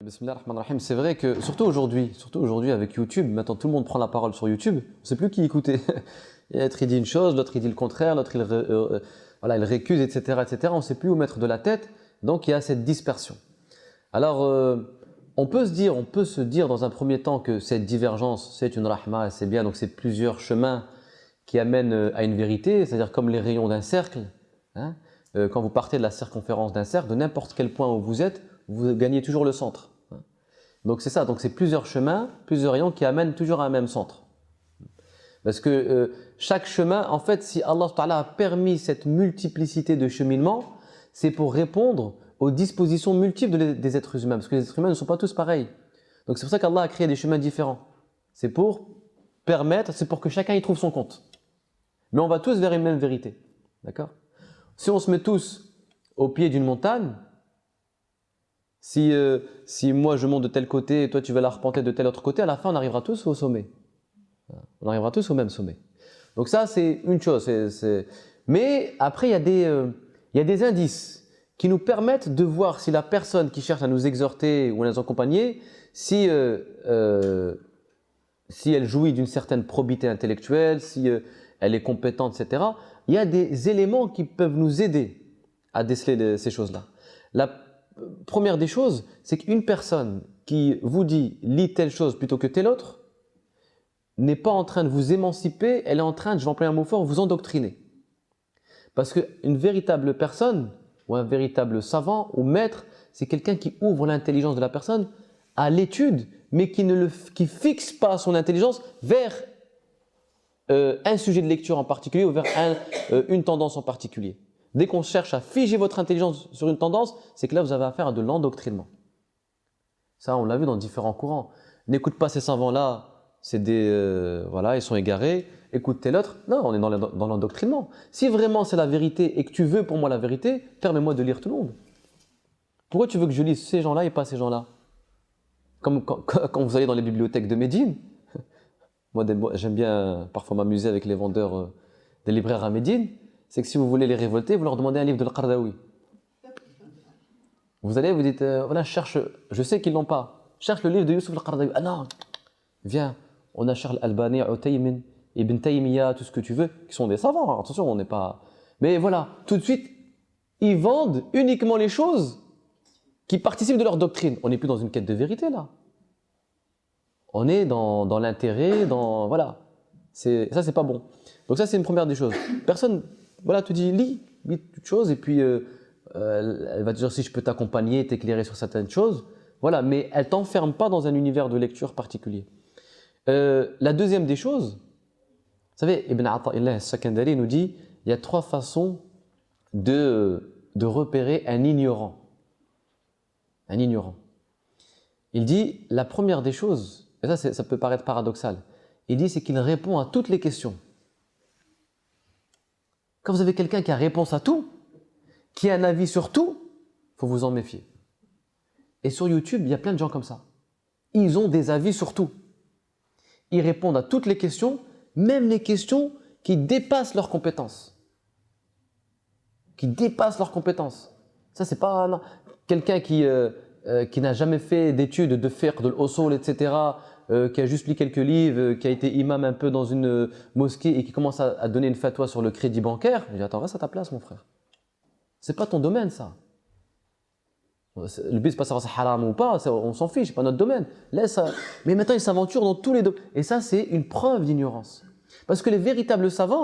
Bismillah ar-Rahman ar-Rahim. C'est vrai que, surtout aujourd'hui avec YouTube, maintenant tout le monde prend la parole sur YouTube, on ne sait plus qui écouter. L'autre il dit une chose, l'autre il dit le contraire, l'autre voilà, il récuse, etc., etc. On ne sait plus où mettre de la tête, donc il y a cette dispersion. Alors, on peut se dire dans un premier temps que cette divergence, c'est une rahma, c'est bien, donc c'est plusieurs chemins qui amènent à une vérité, c'est-à-dire comme les rayons d'un cercle. Hein. Quand vous partez de la circonférence d'un cercle, de n'importe quel point où vous êtes, vous gagnez toujours le centre. Donc c'est ça, donc c'est plusieurs chemins, plusieurs rayons qui amènent toujours à un même centre. Parce que chaque chemin, en fait, si Allah a permis cette multiplicité de cheminements, c'est pour répondre aux dispositions multiples des êtres humains. Parce que les êtres humains ne sont pas tous pareils. Donc c'est pour ça qu'Allah a créé des chemins différents. C'est pour permettre, c'est pour que chacun y trouve son compte. Mais on va tous vers une même vérité. D'accord ? Si on se met tous au pied d'une montagne, si moi je monte de tel côté et toi tu vas l'arpenter de tel autre côté, à la fin on arrivera tous au sommet. On arrivera tous au même sommet. Donc ça c'est une chose. Mais après il y a des indices qui nous permettent de voir si la personne qui cherche à nous exhorter ou à nous accompagner, si elle jouit d'une certaine probité intellectuelle, si elle est compétente, etc. Il y a des éléments qui peuvent nous aider à déceler ces choses-là. La première des choses, c'est qu'une personne qui vous dit « lis telle chose plutôt que telle autre » n'est pas en train de vous émanciper, elle est en train de, je vais employer un mot fort, vous endoctriner. Parce qu'une véritable personne, ou un véritable savant ou maître, c'est quelqu'un qui ouvre l'intelligence de la personne à l'étude, mais qui fixe pas son intelligence vers un sujet de lecture en particulier ou vers une tendance en particulier. Dès qu'on cherche à figer votre intelligence sur une tendance, c'est que là vous avez affaire à de l'endoctrinement. Ça on l'a vu dans différents courants. N'écoute pas ces savants-là, c'est voilà, ils sont égarés. Écoute tel autre. Non, on est dans l'endoctrinement. Si vraiment c'est la vérité et que tu veux pour moi la vérité, permets-moi de lire tout le monde. Pourquoi tu veux que je lise ces gens-là et pas ces gens-là? Comme quand vous allez dans les bibliothèques de Médine, moi j'aime bien parfois m'amuser avec les vendeurs des libraires à Médine, c'est que si vous voulez les révolter, vous leur demandez un livre de Al-Qaradawi. Vous allez, vous dites, voilà, je sais qu'ils l'ont pas, cherche le livre de Youssouf Al-Qaradawi. Ah non, viens, on a Charles Albani, Uthaymin, Ibn Taymiyyah, tout ce que tu veux, qui sont des savants, hein, attention, on n'est pas… Mais voilà, tout de suite, ils vendent uniquement les choses qui participent de leur doctrine. On n'est plus dans une quête de vérité là. On est dans l'intérêt, voilà. Ça, c'est pas bon. Donc ça, c'est une première des choses. Personne, voilà, te dit, lis toute chose, et puis elle va te dire si je peux t'accompagner, t'éclairer sur certaines choses. Voilà, mais elle t'enferme pas dans un univers de lecture particulier. La deuxième des choses, vous savez, Ibn Ata'illah al-Sakandari nous dit, il y a 3 façons de repérer un ignorant. Un ignorant. Il dit, la première des choses, et ça peut paraître paradoxal, il dit c'est qu'il répond à toutes les questions. Quand vous avez quelqu'un qui a réponse à tout, qui a un avis sur tout, il faut vous en méfier. Et sur YouTube, il y a plein de gens comme ça. Ils ont des avis sur tout. Ils répondent à toutes les questions, même les questions qui dépassent leurs compétences. Qui dépassent leurs compétences. Ça, c'est pas quelqu'un qui n'a jamais fait d'études de fiqh, de l'usul, etc., qui a juste lu quelques livres, qui a été imam un peu dans une mosquée et qui commence à donner une fatwa sur le crédit bancaire. Je dis, attends, reste à ta place, mon frère. C'est pas ton domaine, ça. Le but, c'est pas savoir si c'est haram ou pas, on s'en fiche, c'est pas notre domaine. Laisse ça. Mais maintenant, il s'aventure dans tous les domaines. Et ça, c'est une preuve d'ignorance. Parce que les véritables savants,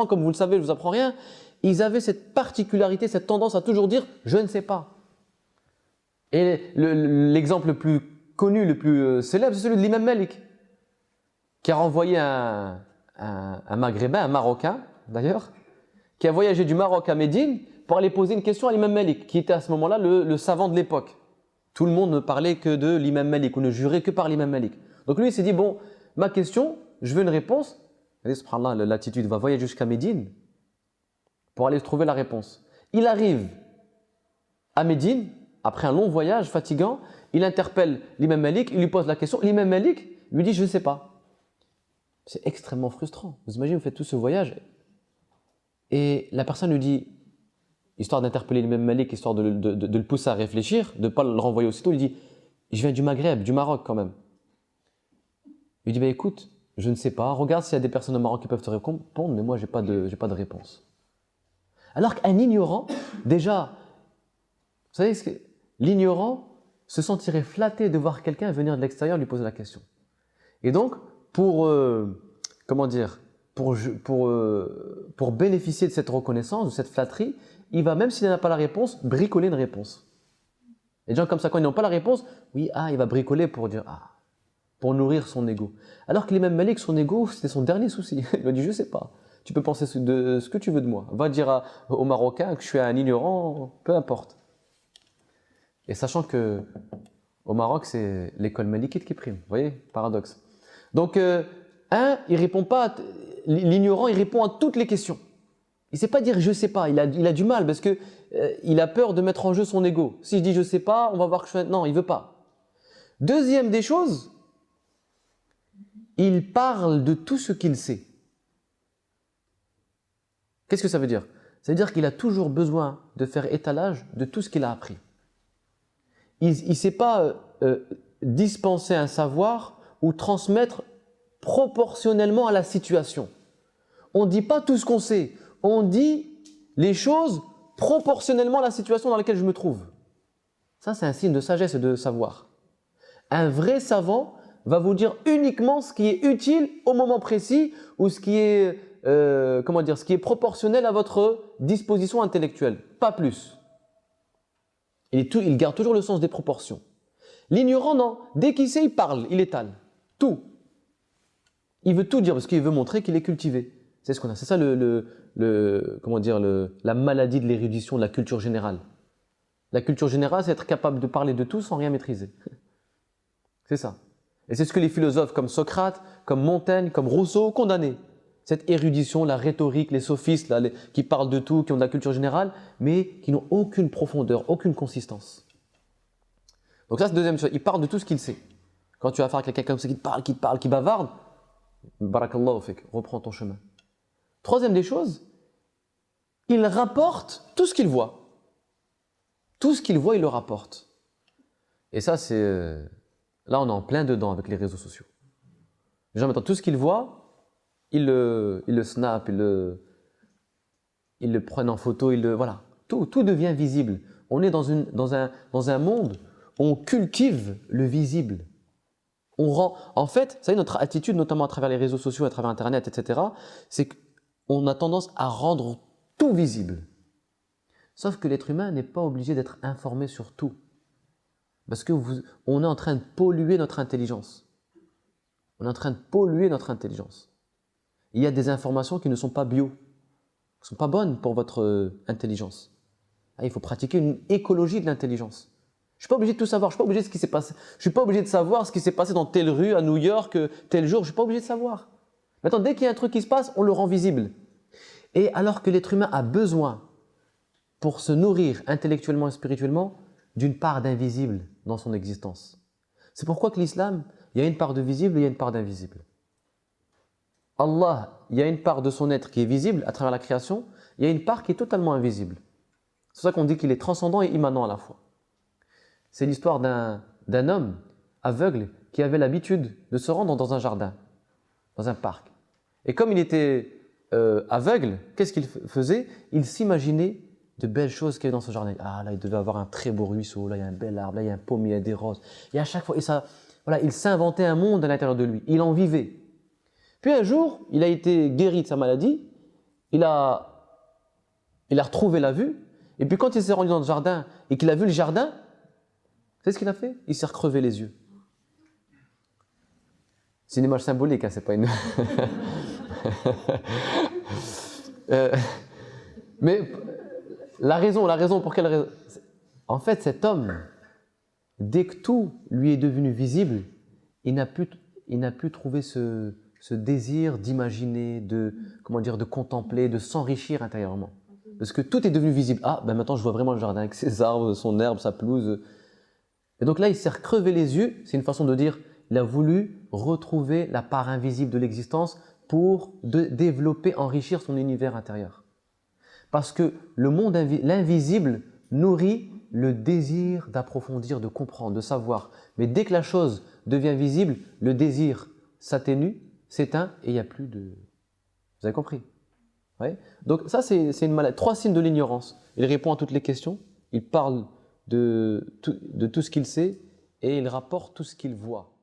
comme vous le savez, je vous apprends rien, ils avaient cette particularité, cette tendance à toujours dire « je ne sais pas ». Et l'exemple le plus connu, le plus célèbre, c'est celui de l'imam Malik, qui a renvoyé un Maghrébin, un Marocain d'ailleurs, qui a voyagé du Maroc à Médine pour aller poser une question à l'imam Malik, qui était à ce moment-là le savant de l'époque. Tout le monde ne parlait que de l'imam Malik, ou ne jurait que par l'imam Malik. Donc lui, il s'est dit, bon, ma question, je veux une réponse. Et subhanallah, l'attitude va voyager jusqu'à Médine pour aller trouver la réponse. Il arrive à Médine, après un long voyage fatigant, il interpelle l'imam Malik, il lui pose la question. L'imam Malik lui dit, je ne sais pas. C'est extrêmement frustrant. Vous imaginez, vous faites tout ce voyage et la personne lui dit, histoire d'interpeller l'imam Malik, histoire de le pousser à réfléchir, de ne pas le renvoyer aussitôt, il dit, je viens du Maghreb, du Maroc quand même. Il lui dit, bah, écoute, je ne sais pas, regarde s'il y a des personnes au Maroc qui peuvent te répondre, mais moi, j'ai pas de réponse. Alors qu'un ignorant, déjà, vous savez, l'ignorant se sentirait flatté de voir quelqu'un venir de l'extérieur lui poser la question. Et donc, comment dire, pour bénéficier de cette reconnaissance, de cette flatterie, il va, même s'il n'a pas la réponse, bricoler une réponse. Et des gens comme ça, quand ils n'ont pas la réponse, oui, il va bricoler pour dire, pour nourrir son ego. Alors que l'imam Malik, son ego, c'était son dernier souci. Il lui a dit, je ne sais pas, tu peux penser de ce que tu veux de moi. Va dire aux Marocains que je suis un ignorant, peu importe. Et sachant que au Maroc, c'est l'école malikite qui prime. Vous voyez, paradoxe. Donc, il répond pas, l'ignorant, il répond à toutes les questions. Il ne sait pas dire je ne sais pas, il a du mal parce que il a peur de mettre en jeu son ego. Si je dis je ne sais pas, on va voir que je suis... Non, il ne veut pas. Deuxième des choses, il parle de tout ce qu'il sait. Qu'est-ce que ça veut dire? Ça veut dire qu'il a toujours besoin de faire étalage de tout ce qu'il a appris. Il ne sait pas dispenser un savoir ou transmettre proportionnellement à la situation. On ne dit pas tout ce qu'on sait, on dit les choses proportionnellement à la situation dans laquelle je me trouve. Ça, c'est un signe de sagesse et de savoir. Un vrai savant va vous dire uniquement ce qui est utile au moment précis ou ce qui est, ce qui est proportionnel à votre disposition intellectuelle, pas plus. Il garde toujours le sens des proportions. L'ignorant, non. Dès qu'il sait, il parle, il étale. Tout. Il veut tout dire parce qu'il veut montrer qu'il est cultivé. C'est ce qu'on a. C'est ça la maladie de l'érudition, de la culture générale. La culture générale, c'est être capable de parler de tout sans rien maîtriser. C'est ça. Et c'est ce que les philosophes comme Socrate, comme Montaigne, comme Rousseau condamnaient. Cette érudition, la rhétorique, les sophistes là, qui parlent de tout, qui ont de la culture générale, mais qui n'ont aucune profondeur, aucune consistance. Donc ça, c'est la deuxième chose. Il parle de tout ce qu'il sait. Quand tu vas affaire à quelqu'un comme ça qui te parle, qui bavarde, barakallahu fik, reprends ton chemin. Troisième des choses, il rapporte tout ce qu'il voit. Tout ce qu'il voit, il le rapporte. Et ça, c'est... Là, on est en plein dedans avec les réseaux sociaux. Les gens, maintenant, tout ce qu'ils voient, ils le snap, ils le prennent en photo, voilà. Tout devient visible. On est dans un monde où on cultive le visible. En fait, ça y est, notre attitude, notamment à travers les réseaux sociaux, à travers Internet, etc., c'est qu'on a tendance à rendre tout visible. Sauf que l'être humain n'est pas obligé d'être informé sur tout. Parce qu'on est en train de polluer notre intelligence. On est en train de polluer notre intelligence. Il y a des informations qui ne sont pas bio, qui ne sont pas bonnes pour votre intelligence. Il faut pratiquer une écologie de l'intelligence. Je ne suis pas obligé de tout savoir, je ne suis pas obligé de ce qui s'est passé. Je ne suis pas obligé de savoir ce qui s'est passé dans telle rue, à New York, tel jour, je ne suis pas obligé de savoir. Maintenant, dès qu'il y a un truc qui se passe, on le rend visible. Et alors que l'être humain a besoin, pour se nourrir intellectuellement et spirituellement, d'une part d'invisible dans son existence. C'est pourquoi que l'islam, il y a une part de visible et il y a une part d'invisible. Allah, il y a une part de son être qui est visible à travers la création, il y a une part qui est totalement invisible. C'est pour ça qu'on dit qu'il est transcendant et immanent à la fois. C'est l'histoire d'un homme aveugle qui avait l'habitude de se rendre dans un jardin, dans un parc. Et comme il était aveugle, qu'est-ce qu'il faisait? Il s'imaginait de belles choses qu'il y avait dans ce jardin. Ah là, il devait avoir un très beau ruisseau, là il y a un bel arbre, là il y a un pommier, il y a des roses. Et à chaque fois, il s'inventait un monde à l'intérieur de lui. Il en vivait. Puis un jour, il a été guéri de sa maladie, il a retrouvé la vue, et puis quand il s'est rendu dans le jardin et qu'il a vu le jardin, c'est ce qu'il a fait? Il s'est recrevé les yeux. C'est une image symbolique, hein, c'est pas une... mais la raison pour quelle raison? En fait, cet homme, dès que tout lui est devenu visible, il n'a plus trouvé ce désir d'imaginer, de contempler, de s'enrichir intérieurement. Parce que tout est devenu visible. Ah, ben maintenant je vois vraiment le jardin avec ses arbres, son herbe, sa pelouse. Et donc là, il s'est recrevé les yeux. C'est une façon de dire, il a voulu retrouver la part invisible de l'existence pour développer, enrichir son univers intérieur. Parce que le monde, l'invisible nourrit le désir d'approfondir, de comprendre, de savoir. Mais dès que la chose devient visible, le désir s'atténue, s'éteint et il n'y a plus de… Vous avez compris? Ouais. Donc ça, c'est une maladie. 3 signes de l'ignorance. Il répond à toutes les questions, il parle de tout ce qu'il sait et il rapporte tout ce qu'il voit.